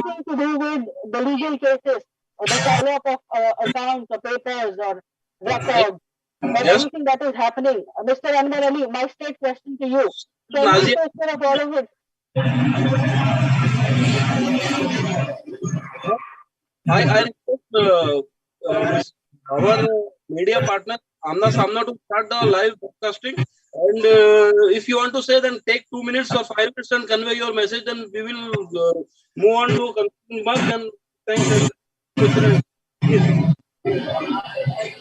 anything to do with the legal cases, or the follow-up of accounts or papers or records, or anything that is happening. Mr. Anwar Ali, my straight question to you. Can you take care of all of it? I request our media partner Aamna Samna to start the live broadcasting. And if you want to say, then take 2 minutes or 5 minutes and convey your message. Then we will move on to concluding mark and thanks.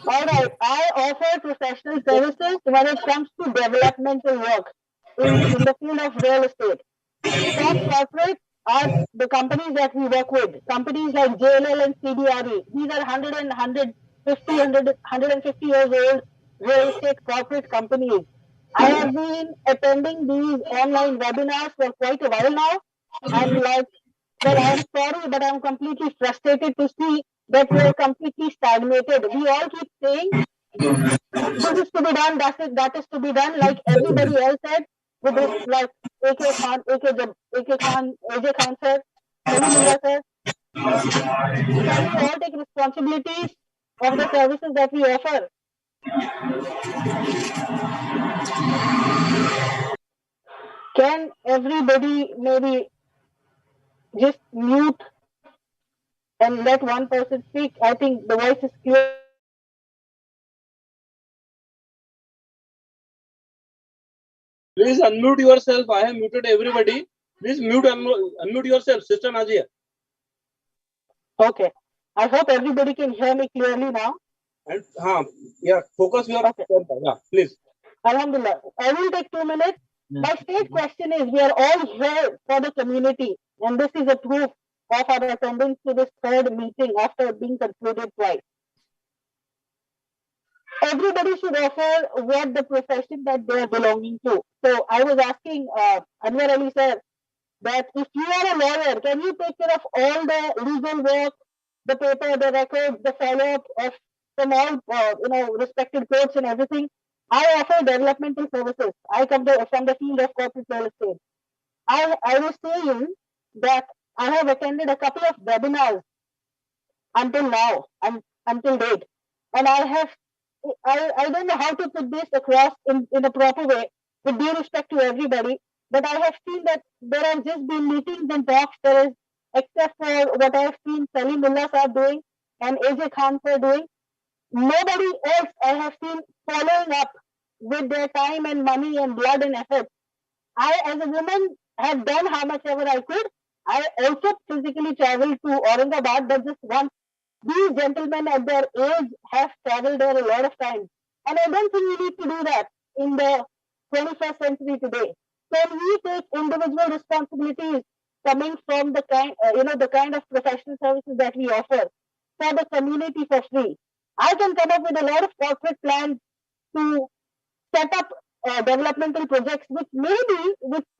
All right. I offer professional services when it comes to developmental work in the field of real estate. Top corporates are the companies that we work with. Companies like JLL and CBRE. These are 150 years old real estate corporate companies. I have been attending these online webinars for quite a while now. I'm like, well, I'm sorry, but I'm completely frustrated to see that we are completely stagnated. We all keep saying this is to be done, that is to be done, like everybody else said, with this, like AJ Khan sir, Salim Mulla sir. Can we all take responsibilities of the services that we offer? Can everybody maybe just mute and let one person speak? I think the voice is clear. Please unmute yourself. I have muted everybody. Please unmute yourself, Sister Nazia. Okay. I hope everybody can hear me clearly now. And yeah, focus your yeah, please. Alhamdulillah. I will take 2 minutes. My straight question is, we are all here for the community, and this is a proof of our attendance to this third meeting after being concluded twice. Everybody should offer what the profession that they are belonging to. So I was asking Anwar Ali sir that if you are a lawyer, can you take care of all the legal work, the paper, the records, the follow-up of from all respected courts and everything? I offer developmental services. I come from the field of corporate real estate. I was saying that I have attended a couple of webinars until now, until date, and I don't know how to put this across in a proper way, with due respect to everybody, but I have seen that there have just been meetings and talks. There is, except for what I have seen Salim Mulla sir doing and AJ Khan sir doing, nobody else I have seen following up with their time and money and blood and effort. I, as a woman, have done how much ever I could. I also physically traveled to Aurangabad, but just once. These gentlemen at their age have traveled there a lot of times. And I don't think we need to do that in the 21st century today. Can we take individual responsibilities coming from the kind of professional services that we offer for the community for free? I can come up with a lot of corporate plans to set up developmental projects which maybe,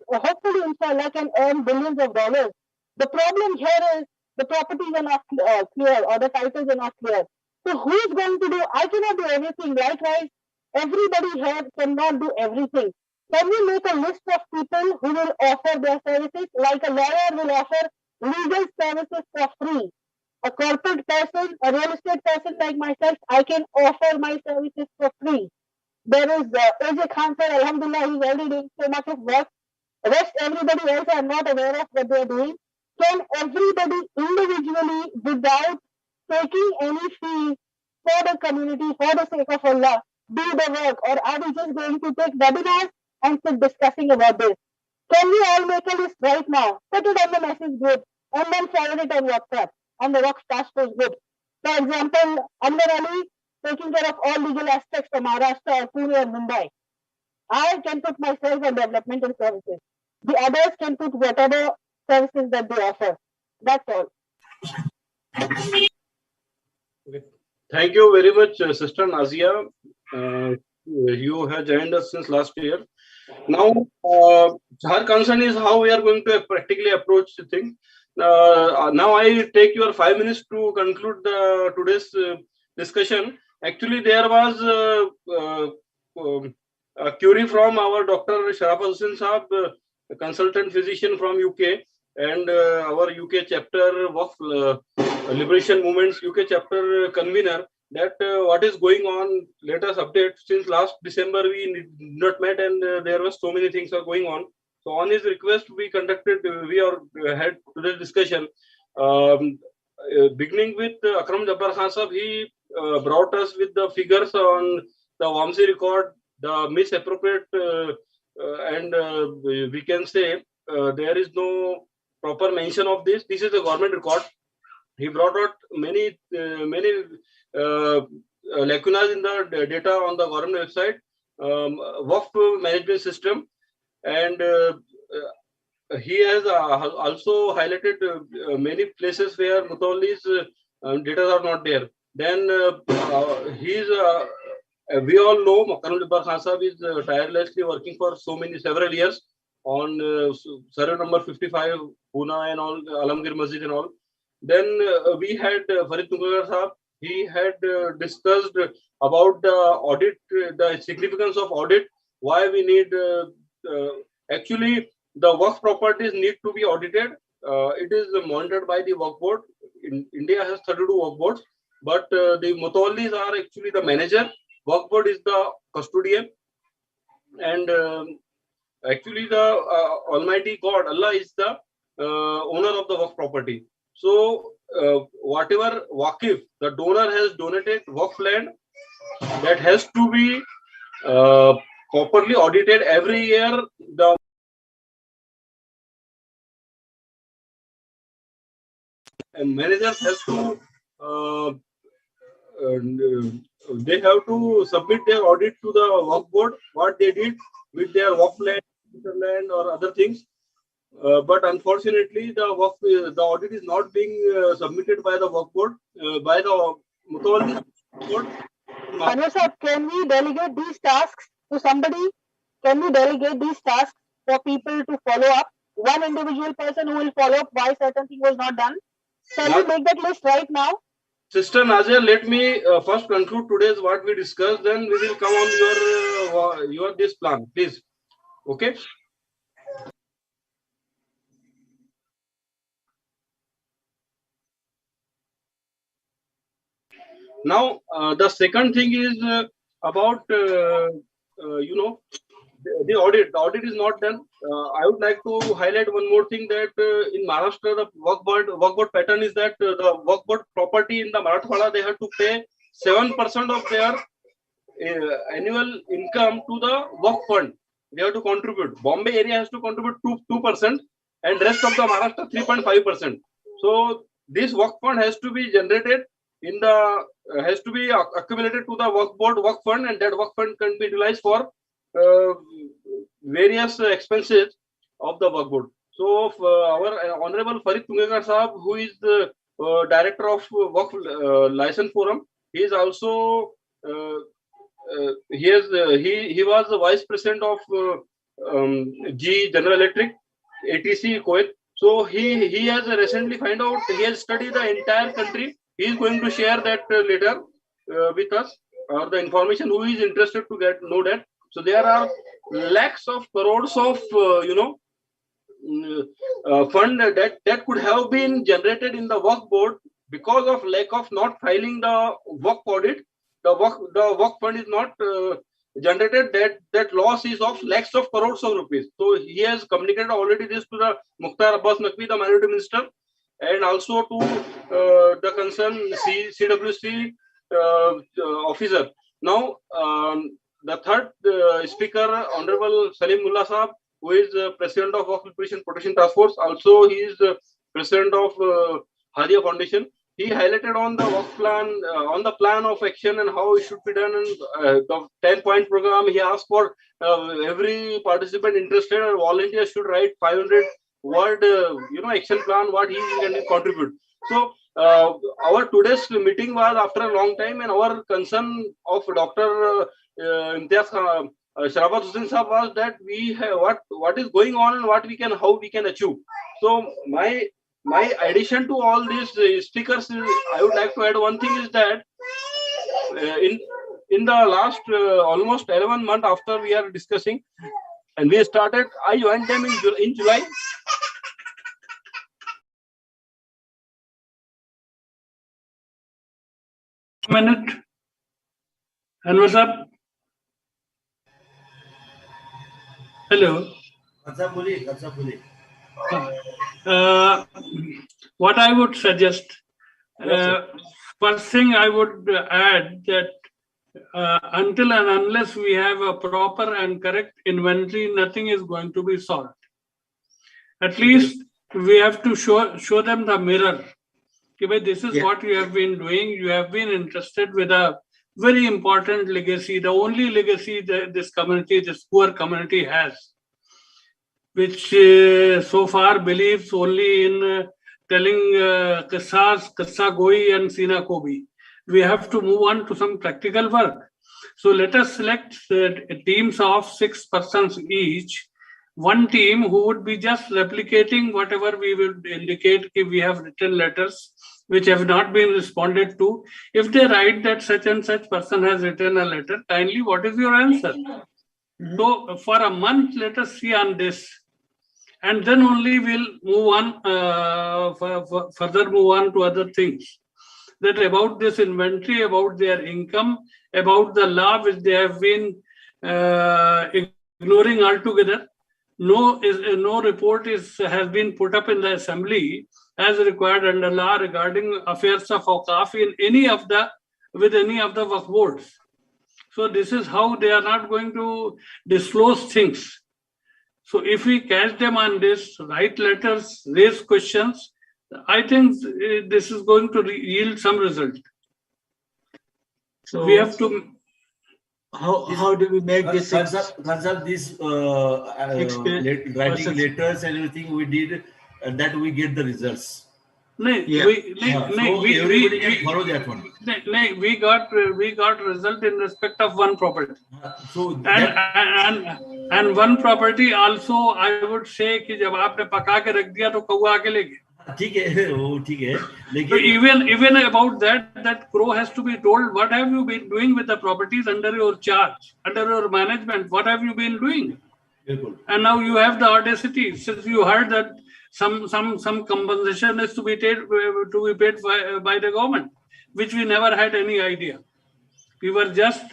hopefully, inshallah, can earn billions of dollars. The problem here is the properties are not clear, or the titles are not clear. So who is going to do? I cannot do everything. Likewise, everybody here cannot do everything. Can we make a list of people who will offer their services? Like a lawyer will offer legal services for free. A corporate person, a real estate person like myself, I can offer my services for free. There is AJ Khan sir, alhamdulillah, he's already doing so much of work. Rest everybody else are not aware of what they are doing. Can everybody individually, without taking any fees for the community, for the sake of Allah, do the work? Or are we just going to take webinars and sit discussing about this? Can we all make a list right now, put it on the message group, and then forward it on WhatsApp, on the Waqf Task Force group? For example, Anwar Ali taking care of all legal aspects from Maharashtra or Pune or Mumbai. I can put myself on developmental services. The others can put whatever services that they offer. That's all. Okay. Thank you very much, Sister Nazia. You have joined us since last year. Now, her concern is how we are going to practically approach the thing. Now, I take your 5 minutes to conclude today's discussion. Actually, there was a query from our Dr. Sharafat Hussain Saab, a consultant physician from UK. and our UK chapter Waqf Liberation Movements UK chapter convener, that what is going on, let us update. Since last December we did not met, and there were so many things are going on. So on his request, we conducted, we are had today's discussion. Beginning with Akramul Jabbar Khan Sahab, he brought us with the figures on the Wamsi record, the misappropriate, and we can say there is no proper mention of this. This is a government record. He brought out many lacunas in the data on the government website, Waqf management system, and he has also highlighted many places where Mutawalli's data are not there. Then we all know Akramul Jabbar Khan Sahab is tirelessly working for several years on survey number 55, Pune and all, Alamgir Masjid and all. Then we had Farid Tungekar Sahab. He had discussed about the audit, the significance of audit, why we need actually the Waqf properties need to be audited. It is monitored by the Waqf board. India has 32 Waqf boards, but the Mutawallis are actually the manager. Waqf board is the custodian, and actually the Almighty God, Allah, is the owner of the Waqf property. So whatever Waqif, the donor has donated Waqf land, that has to be properly audited every year. The managers has to they have to submit their audit to the Waqf board, what they did with their Waqf land or other things. But unfortunately, the audit is not being submitted by the Waqf board, by the Mutawalli board. Anwar sir, can we delegate these tasks to somebody? Can we delegate these tasks for people to follow up? One individual person who will follow up why certain thing was not done. Can we make that list right now? Sister Nazia, let me first conclude today's what we discussed. Then we will come on your this plan, please. Okay. Now, the second thing is about, you know, the audit. The audit is not done. I would like to highlight one more thing, that in Maharashtra, the Waqf board pattern is that the Waqf board property in the Marathwada, they have to pay 7% of their annual income to the Waqf fund. They have to contribute. Bombay area has to contribute 2%, and rest of the Maharashtra 3.5%. So this Waqf fund has to be generated in the has to be accumulated to the Waqf board Waqf fund, and that Waqf fund can be utilized for various expenses of the Waqf board. So our Honorable Farid Tungekar Sahab, who is the director of Waqf Liaison Forum, he is also he was the vice president of General Electric, ATC-Kuwait. So he has recently found out, he has studied the entire country. He is going to share that later with us, or the information who is interested to know that. So there are lakhs of crores of fund that could have been generated in the Waqf board because of lack of not filing the Waqf audit. The Waqf fund is not generated. That loss is of lakhs of crores of rupees. So he has communicated already this to the Mukhtar Abbas Naqvi, the Minority Minister, and also to the concerned CWC officer. Now, the third speaker, Honorable Salim Mulla Sahab, who is president of Waqf Liberation Protection Task Force. Also, he is president of Hadia Foundation. He highlighted on the Waqf plan, on the plan of action and how it should be done. And the 10-point program, he asked for every participant interested or volunteer should write 500 word action plan, what he can contribute. So our today's meeting was after a long time, and our concern of Dr. Sharafat Hussain Sahab was that we have what is going on and how we can achieve. So my addition to all these speakers, I would like to add one thing is that in the last almost 11 months after we are discussing, and we started, I joined them in July. minute. Anwar sir. Hello. What I would suggest, first thing I would add that until and unless we have a proper and correct inventory, nothing is going to be solved. At least we have to show them the mirror. This is what you have been doing. You have been entrusted with a very important legacy, the only legacy that this community, this poor community has, which so far believes only in telling qissa goi and sina kobi. We have to move on to some practical work. So let us select teams of 6 persons each. One team who would be just replicating whatever we would indicate if we have written letters which have not been responded to. If they write that such and such person has written a letter, kindly, what is your answer? So for a month, let us see on this. And then only we'll move on, further move on to other things. That about this inventory, about their income, about the law which they have been ignoring altogether. No report has been put up in the assembly as required under law regarding affairs of Waqf in with any of the Waqf boards. So this is how they are not going to disclose things. So if we catch them on this, write letters, raise questions, I think this is going to yield some result. So we have to. How do we make this? These writing letters and everything we did, that we get the results. We follow that one. We got result in respect of one property. And one property also, I would say कि जब आपने पका के रख दिया तो कौवा आके ले गया. ठीक है, वो ठीक है. So even about that crow has to be told, what have you been doing with the properties under your charge, under your management? What have you been doing? And now you have the audacity, since you heard that some compensation is to be paid by the government, which we never had any idea. We were just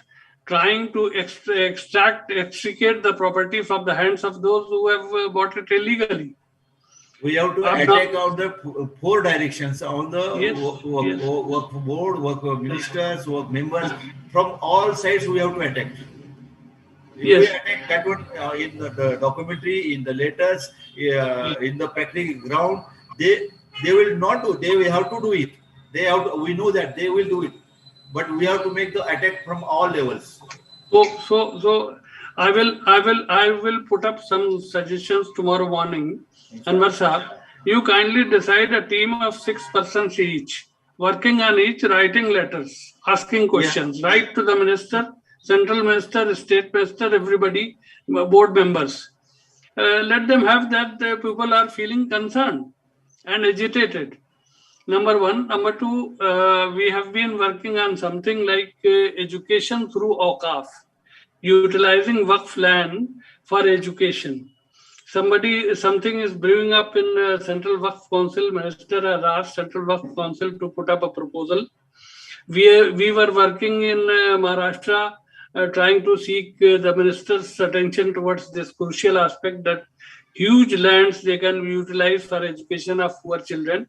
trying to extricate the property from the hands of those who have bought it illegally. We have to attack on the 4 directions, on the work board, work ministers, work members, from all sides we have to attack. Yes. We attack that one in the documentary, in the letters, in the practical ground. They will not do. They will have to do it. We know that they will do it, but we have to make the attack from all levels. So I will put up some suggestions tomorrow morning. Anwar Sahab, you kindly decide a team of 6 persons each, working on each, writing letters, asking questions, write to the minister, central minister, state minister, everybody, board members. Let them have that people are feeling concerned and agitated. Number 1. Number 2, we have been working on something like education through Waqf, utilizing Waqf land for education. Something is brewing up in Central Waqf Council. Minister has asked Central Waqf Council to put up a proposal. We were working in Maharashtra, trying to seek the minister's attention towards this crucial aspect that huge lands they can utilize for education of poor children,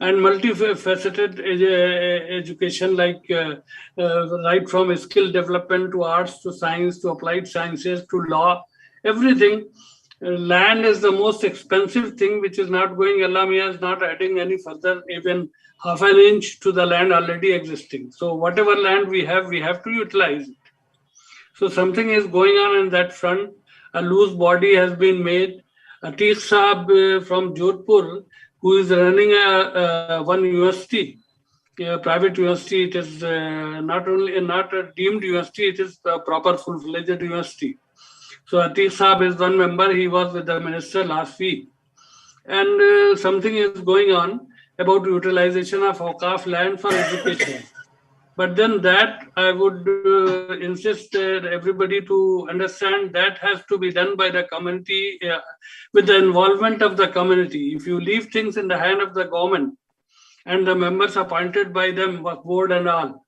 and multifaceted education like right from skill development to arts to science to applied sciences to law, everything. Land is the most expensive thing which is not going. Allah Mia is not adding any further, even half an inch to the land already existing. So whatever land we have to utilize it. So something is going on in that front. A loose body has been made. Atiq Saab from Jodhpur, who is running one university, a private university. It is not a deemed university, it is a proper full-fledged university. So Atiq Saab is one member. He was with the minister last week. And something is going on about utilization of Waqf land for education. But then that I would insist everybody to understand that has to be done by the community with the involvement of the community. If you leave things in the hand of the government and the members appointed by them, board and all,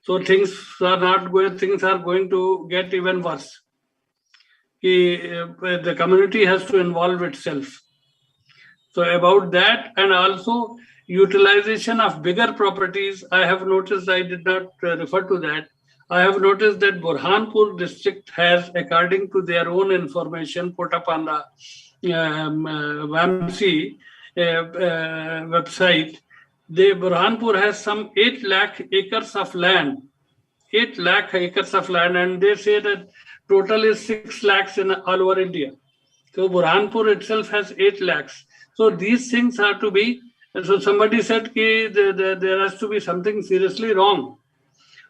So things are going to get even worse. The community has to involve itself. So about that, and also utilization of bigger properties, I have noticed, I did not refer to that. I have noticed that Burhanpur district has, according to their own information put up on the WAMC website, Burhanpur has some 8 lakh acres of land. 8 lakh acres of land, and they say that total is 6 lakhs in all over India. So Burhanpur itself has 8 lakhs. So these things are to be, so somebody said that there has to be something seriously wrong.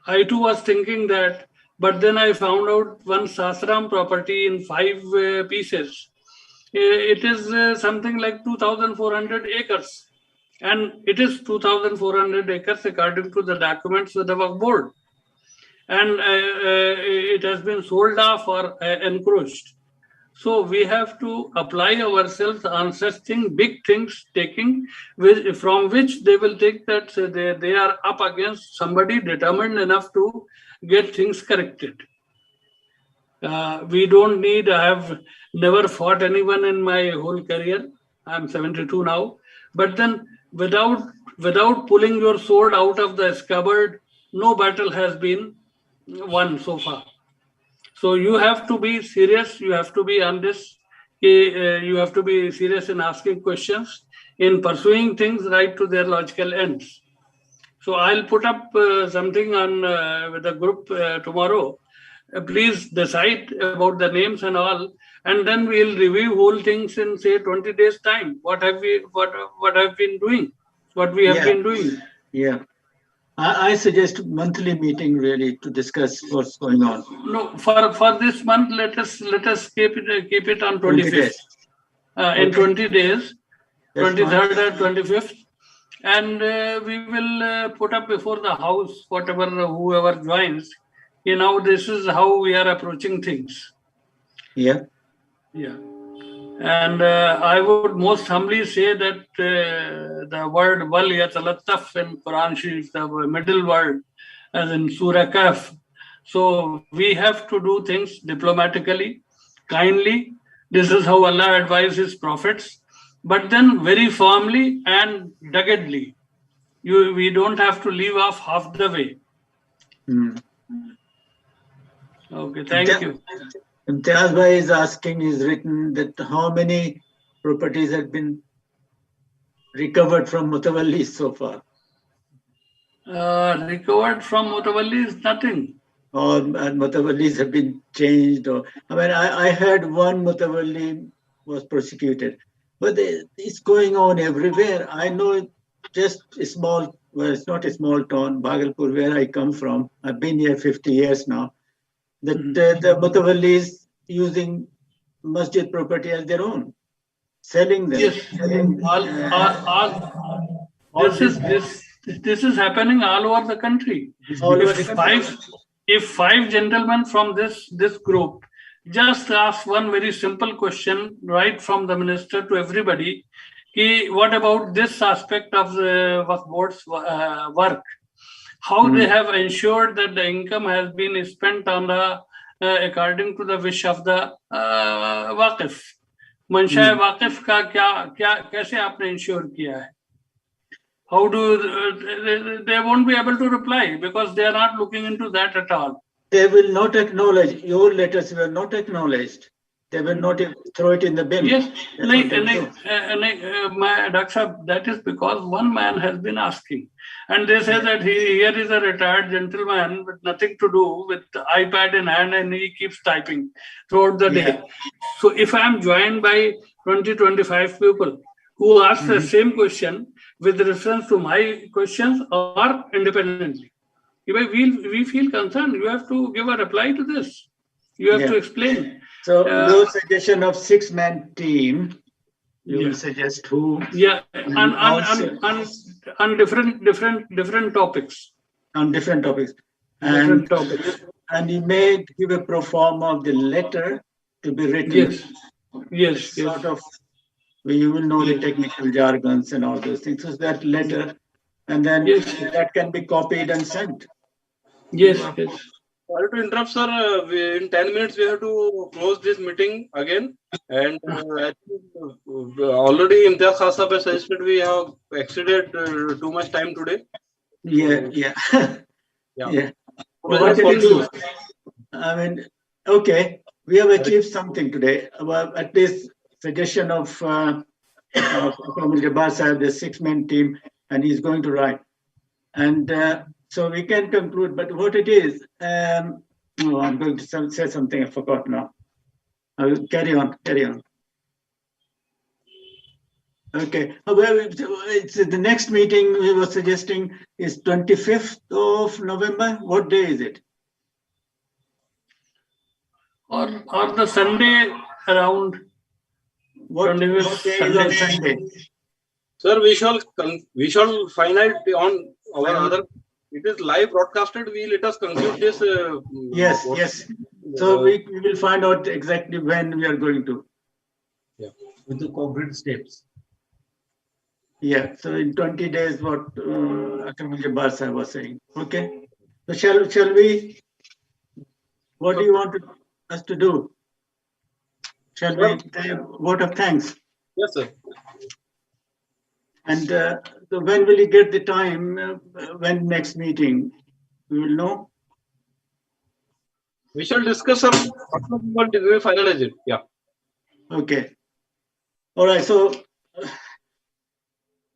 I too was thinking that, but then I found out one Sasaram property in 5 pieces. It is something like 2,400 acres. And it is 2,400 acres according to the documents with the Waqf board. And it has been sold off or encroached. So we have to apply ourselves on such things, big things, from which they will take that they are up against somebody determined enough to get things corrected. We don't need, I have never fought anyone in my whole career. I'm 72 now. But then without pulling your sword out of the scabbard, no battle has been won so far. So you have to be serious, you have to be on this, you have to be serious in asking questions, in pursuing things right to their logical ends. So I'll put up something on with the group tomorrow. Please decide about the names and all, and then we'll review whole things in say 20 days time. What have we been doing? What we have been doing? Yeah. I suggest monthly meeting really to discuss what's going on. No, for this month, let us keep it on 25th. In 20 days, 23rd and 25th, and we will put up before the house whoever joins. This is how we are approaching things. Yeah. Yeah. And I would most humbly say that the word wal yatalattaf in Quran Sharif, the middle word, as in Surah Kaf. So we have to do things diplomatically, kindly. This is how Allah advised His prophets, but then very firmly and doggedly. We don't have to leave off half the way. Okay, thank you. Imtiaz Bhai is asking, is written that how many properties have been recovered from Mutawallis so far? Recovered from Mutawallis, nothing. Or Mutawallis have been changed? I heard one Mutawalli was prosecuted, but it's going on everywhere. I know just a small, well, it's not a small town, Bhagalpur, where I come from. I've been here 50 years now. The Mutawallis using masjid property as their own, selling them. Yes. This is happening all over the country. If five gentlemen from this group just ask one very simple question right from the minister to everybody, what about this aspect of the Waqf board's work? How they have ensured that the income has been spent on the according to the wish of the Waqf. Mansha Waqf ka kaise aapne ensure kiya hai? How do they won't be able to reply because they are not looking into that at all. They will not acknowledge. Your letters were not acknowledged. They will not throw it in the bin. Yes, that is because one man has been asking. And they say that here is a retired gentleman with nothing to do, with the iPad in hand, and he keeps typing throughout the day. So if I am joined by 20-25 people who ask the same question with reference to my questions or independently, we feel concerned. You have to give a reply to this. You have to explain. So your suggestion of 6-man team, you will suggest who? Yeah, on different topics. On different topics. And you may give a pro forma of the letter to be written. Yes. Sort of, you will know the technical jargons and all those things. So that letter, and then that can be copied and sent. Yes, yes. Sorry to interrupt, sir. In 10 minutes, we have to close this meeting again. And I think already Imtiaz Khan Sahab has suggested we have exceeded too much time today. Yeah. Yeah. Yeah. Well, What let's can you do? continue. I mean, okay, we have achieved something today. Well, at least suggestion of Akramul Jabbar Sahib, the 6-man team, and he's going to write. And so we can conclude, but what it is, I'm going to say something I forgot now. I will carry on. Okay, well, it's the next meeting we were suggesting is 25th of November. What day is it? Or the Sunday around. What day is on Sunday? Sir, we shall find out on our other. It is live broadcasted. Let us conclude this. Yes. So we will find out exactly when we are going to. Yeah. With the concrete steps. Yeah. So in 20 days, what Akramul Jabbar Sahib was saying. Okay. So shall we? What do you want us to do? Shall we say a vote of thanks? Yes, sir. And so when will you get the time? When next meeting? We will know. We shall discuss some. We will finalize it. Yeah. Okay. All right. So,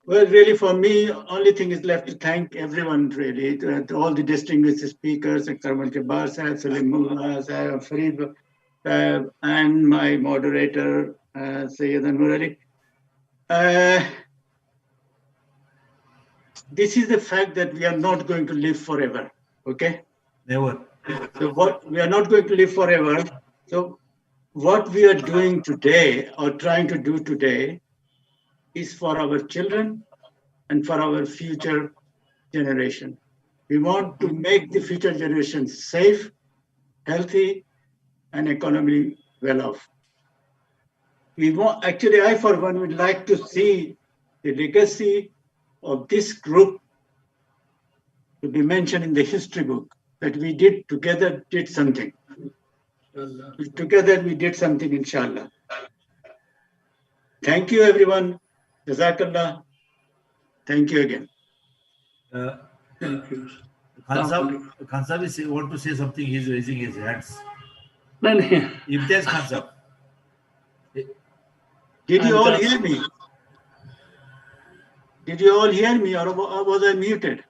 well, really, for me, only thing is left to thank everyone. Really, to all the distinguished speakers, Akramul Jabbar Sahib, Salim, Mulla, Farid, and my moderator, Syed Anwar Ali. This is the fact that we are not going to live forever. Okay. Never. So what we are not going to live forever. So what we are doing today or trying to do today is for our children and for our future generation. We want to make the future generation safe, healthy, and economically well off. Actually, I for one would like to see the legacy of this group to be mentioned in the history book, that we did something. Together we did something, inshallah. Thank you, everyone. Jazakallah. Thank you again. Thank you. Khan Sahib want to say something. He's raising his hands. Then, Imtiaz Khan Sahib. Did you all hear me? Did you all hear me, or was I muted?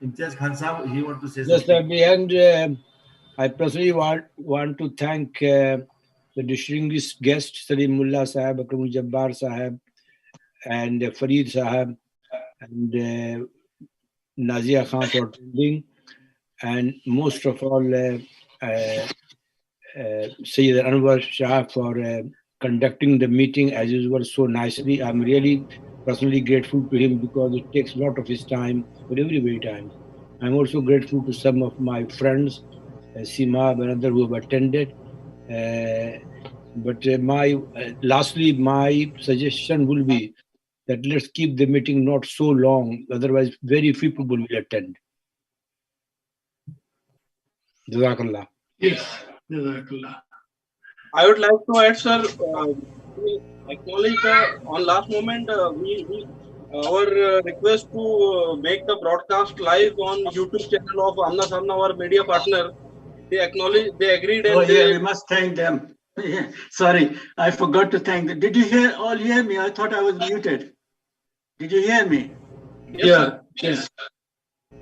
Imtiaz Khan Sahib, he want to say Just something. at the end, I personally want to thank the distinguished guests, Salim Mulla Sahib, Akramul Jabbar Sahib, and Farid Sahib, and Nazia Khan for attending, and most of all, Syed Anwar Shah for conducting the meeting as usual so nicely. I'm really personally grateful to him because it takes a lot of his time, but every time. I'm also grateful to some of my friends, Sima and others who have attended. But lastly, my suggestion will be that let's keep the meeting not so long, otherwise very few people will attend. Jazakallah. yes, Jazakallah. I would like to add, sir, we acknowledge on last moment our request to make the broadcast live on YouTube channel of Aamna Samna, our media partner. They agreed. And we must thank them. Sorry, I forgot to thank them. Did you all hear me? I thought I was muted. Did you hear me? Yes.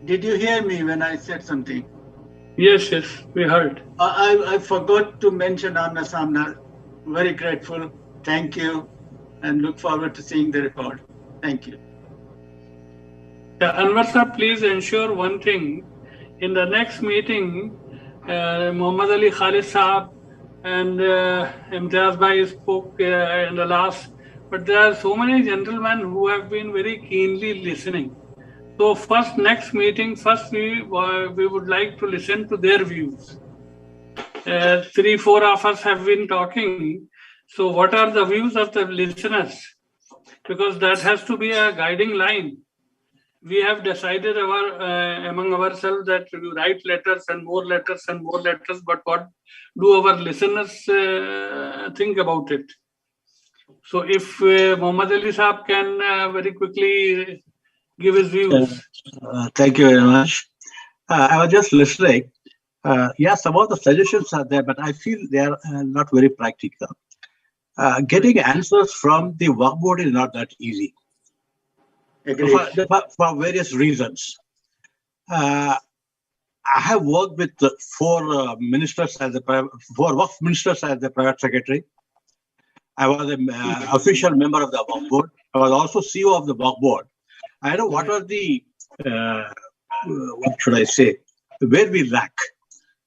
Did you hear me when I said something? Yes, we heard. I forgot to mention Aamna Samna. Very grateful. Thank you. And look forward to seeing the record. Thank you. Anwar sir, please ensure one thing. In the next meeting, Muhammad Ali Khalid Saab and Imtiaz Bhai spoke in the last, but there are so many gentlemen who have been very keenly listening. So next meeting, we would like to listen to their views. 3-4 of us have been talking. So what are the views of the listeners? Because that has to be a guiding line. we have decided among ourselves that we write letters and more letters and more letters, but what do our listeners think about it? So if Muhammad Ali Saab can very quickly give his views. Thank you very much. I was just listening. Yes, some of the suggestions are there, but I feel they are not very practical. Getting answers from the Waqf board is not that easy. For various reasons. I have worked with four ministers as four Waqf ministers as the private secretary. I was an official member of the Waqf board. I was also CEO of the Waqf board. I know what are the, what should I say, where we lack.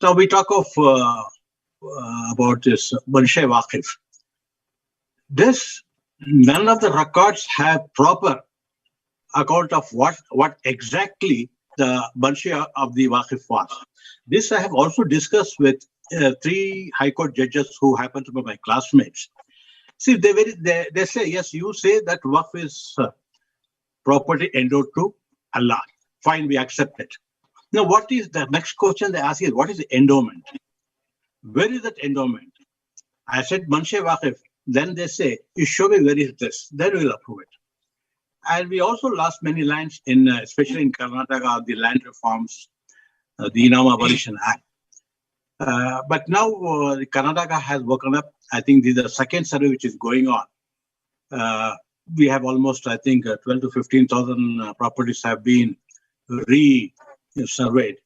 Now we talk of about this Banshai Waqf. None of the records have proper account of what exactly the Banshai of the Waqf was. This I have also discussed with 3 High Court judges who happen to be my classmates. See, they say, yes, you say that Waqf is property endowed to Allah. Fine, we accept it. Now, what is the next question they ask is, what is the endowment? Where is that endowment? I said, Banshai Waqf. Then they say, you show me where is this. Then we'll approve it. And we also lost many lands, especially in Karnataka, the land reforms, the Inam Abolition Act. But now Karnataka has woken up. I think this is the second survey which is going on. We have almost, I think, 12 to 15,000 properties have been re-surveyed.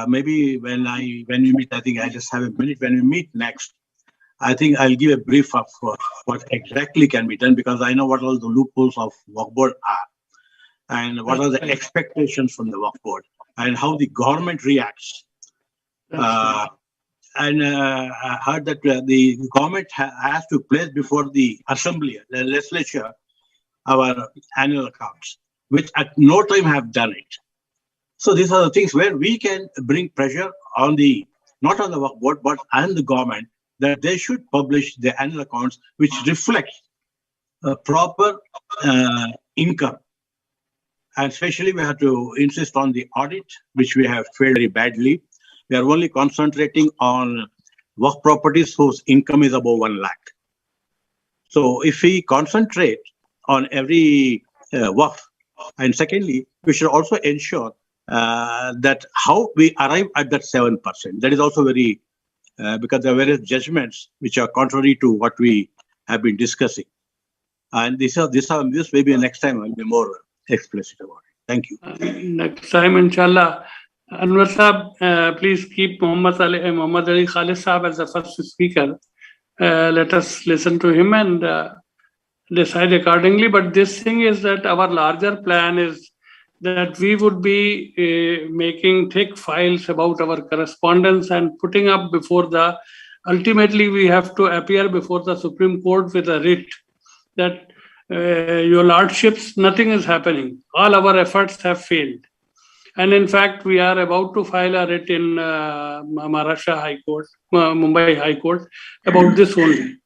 Maybe when we meet, I think I just have a minute. When we meet next, I think I'll give a brief of what exactly can be done, because I know what all the loopholes of Waqf board are, and what are the expectations from the Waqf board, and how the government reacts. And I heard that the government has to place before the assembly, the legislature, our annual accounts, which at no time have done it. So these are the things where we can bring pressure on not on the Waqf board, but on the government, that they should publish the annual accounts which reflect proper income. And especially we have to insist on the audit, which we have failed very badly. We are only concentrating on Waqf properties whose income is above 1 lakh. So if we concentrate on every Waqf, and secondly, we should also ensure that how we arrive at that 7%. That is also very because there are various judgments which are contrary to what we have been discussing. And this maybe next time I'll be more explicit about it. Thank you. Next time, inshallah. Anwar Saab, please keep Muhammad Ali Khalid Saab as the first speaker. Let us listen to him and decide accordingly. But this thing is that our larger plan is that we would be making thick files about our correspondence and putting up before ultimately we have to appear before the Supreme Court with a writ that your lordships, nothing is happening. All our efforts have failed. And in fact, we are about to file a writ in Maharashtra High Court, Mumbai High Court about this only,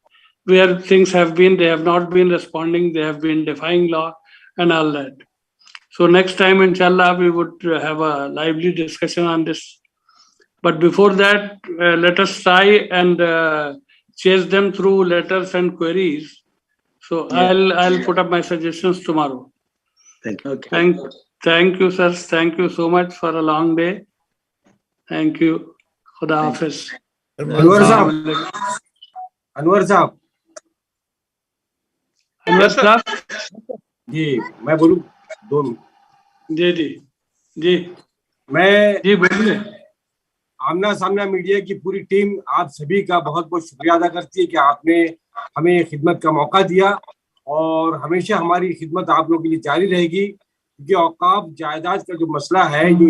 where things they have not been responding, they have been defying law and all that. So next time, inshallah, we would have a lively discussion on this. But before that, let us try and chase them through letters and queries. So I'll put up my suggestions tomorrow. Thank you. Okay. Thank you, sir. Thank you so much for a long day. Thank you. Khuda Hafiz. Anwar Saab. Anwar Saab. जी मैं बोलूं 2 minute जी मैं जी बोलिए। आमना सामना media की पूरी team आप सभी का बहुत बहुत शुक्रिया अदा करती है कि आपने हमें खिदमत का मौका दिया और हमेशा हमारी खिदमत आप लोगों के लिए जारी रहेगी, क्योंकि औकाफ जायदाद का जो मसला है, जो